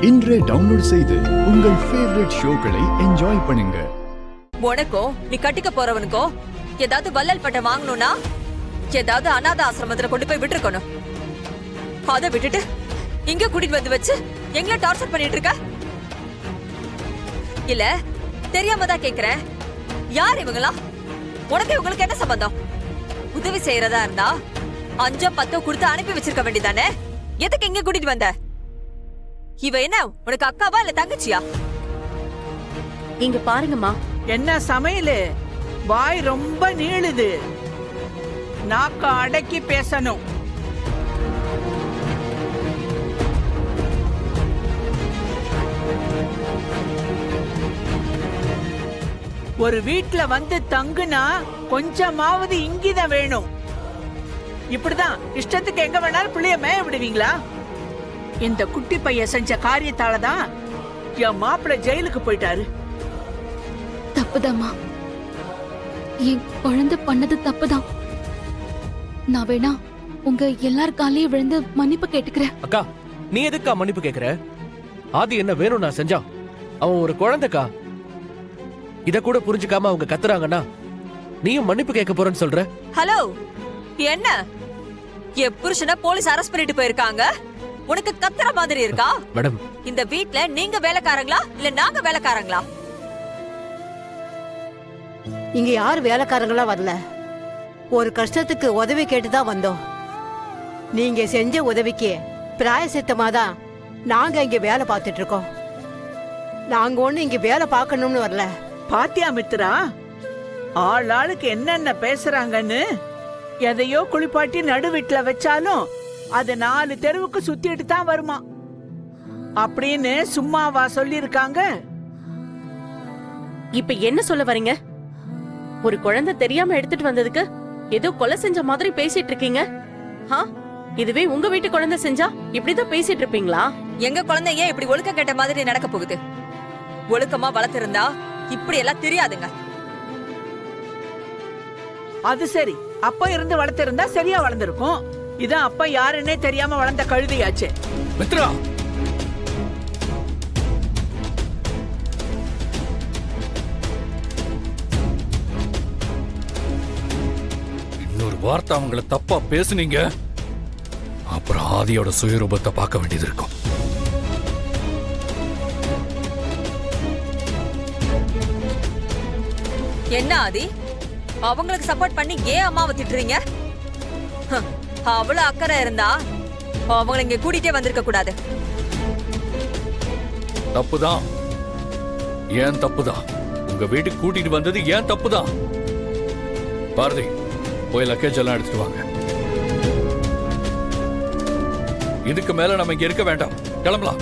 இன்றே டவுன்லோட் செய்து உங்கள் ஃபேவரட் ஷோக்களை என்ஜாய் பண்ணுங்க. உனக்கும் நீ கட்டிக்க போறவனுக்கும் ஏதாவது வள்ளல் பட்டம் வாங்கணும்னா ஏதாவது அநாத ஆசிரமத்துல கொண்டு போய் விட்டுருக்கணும். அதை விட்டுட்டு இங்க கூட்டிட்டு வந்து வச்சு எங்களை டார்ச்சர் பண்ணிட்டு இருக்க. இல்ல தெரியாம தான் கேக்குறேன், யார் இவங்களா? உனக்கு இவங்களுக்கு என்ன சம்பந்தம்? உதவி செய்யறதா இருந்தா 5-10 கொடுத்து அனுப்பி வச்சிருக்க வேண்டியதானே? எதுக்கு இங்க கூட்டிட்டு வந்த? இவ என்ன உனக்கு அக்காவா இல்ல தங்கச்சியா? இங்க பாருங்கம்மா. என்ன சமையலு? வாய் ரொம்ப நீளுது, நாக்க அடக்கி பேசணும். ஒரு வீட்ல வந்து தங்குனா கொஞ்சமாவது இங்கிதான் வேணும். இப்படிதான் இஷ்டத்துக்கு எங்க வேணாலும் பிள்ளைய மேய விடுவீங்களா? இந்த குட்டி பையன் செஞ்ச காரியத்தாலதான் என் மாப்பிள்ள ஜெயிலுக்கு போயிட்டாரு. தப்புதாம்மா, என் குழந்தை பண்ணது தப்புதான். நான் வேணா உங்க எல்லார் காலையும் விழுந்து மன்னிப்பு கேட்டுக்கிறேன். அக்கா, நீ எதுக்கா மன்னிப்பு கேக்குற? ஆதி என்ன வேணும் நான் செஞ்சா? அவன் ஒரு குழந்தைக்கா. இத கூட புரிஞ்சுக்காம அவங்க கத்துறாங்கன்னா நீயும் மன்னிப்பு கேட்க போறேன்னு சொல்ற? ஹலோ, என்ன என் புருஷனை போலீஸ் அரெஸ்ட் பண்ணிட்டு போயிருக்காங்க, உனக்கு கத்துற மாதிரி இருக்கா? மேடம், இந்த வீட்ல நீங்க வேலைக்காரங்களா இல்ல நாங்க வேலைக்காரங்களா? இங்க யாரும் வேலைக்காரங்களா வரல. ஒரு கஷ்டத்துக்கு உதவி கேட்டுதான் வந்தோம். நீங்க செஞ்ச உதவிக்கு பிராயசித்தமாதான் நாங்க இங்க வேலை பார்த்துட்டு இருக்கோம். நாங்க ஒண்ணு இங்க வேலை பார்க்கணும்னு வரல. பாத்தியா மித்ரா, ஆள் ஆளுக்கு என்னென்ன பேசுறாங்கன்னு. எதையோ குளிப்பாட்டி நடு வீட்டுல வச்சாலும் அது 4 தெருவுக்கு சுத்திட்டு தான் வருமா அப்படின்னு சும்மாவா சொல்லிருக்காங்க? இப்ப என்ன சொல்ல வரீங்க? ஒரு குழந்தை தெரியாம எடுத்துட்டு வந்ததுக்கு ஏதோ கொலை செஞ்ச மாதிரி பேசிட்டு இருக்கீங்க. இதுவே உங்க வீட்டு குழந்தை செஞ்சா இப்படிதான் பேசிட்டு இருப்பீங்களா? எங்க குழந்தை ஏன் இப்படி ஒழுக்கம் கேட்ட மாதிரி நடக்க போகுது? ஒழுக்கமா வளர்த்திருந்தா இப்படி எல்லாம் தெரியாதுங்க. அது சரி, அப்பா இருந்து வளர்த்திருந்தா சரியா வளர்ந்திருக்கும். இதான் அப்பா யாருன்னே தெரியாம வளர்ந்த கழுதையாச்சு. மித்ரா, இன்னொரு வார்த்தை அவங்கள தப்பா பேசுனீங்க, அப்புறம் ஆதியோட சுயரூபத்தை பார்க்க வேண்டியது இருக்கும். என்ன ஆதி, அவங்களுக்கு சப்போர்ட் பண்ணி ஏன் அம்மாவை திட்டுறீங்க? அவ்வளவு அக்கறை இருந்தா அவங்களை இங்க கூட்டிட்டே வந்திருக்க கூடாது. தப்புதான், ஏன் தப்புதான். உங்க வீட்டுக்கு கூட்டிட்டு வந்தது ஏன் தப்புதான். பாரதி, போய் லக்கேஜ் எல்லாம் எடுத்துட்டு வாங்க. இதுக்கு மேல நம்ம இங்க இருக்க வேண்டாம், கிளம்பலாம்.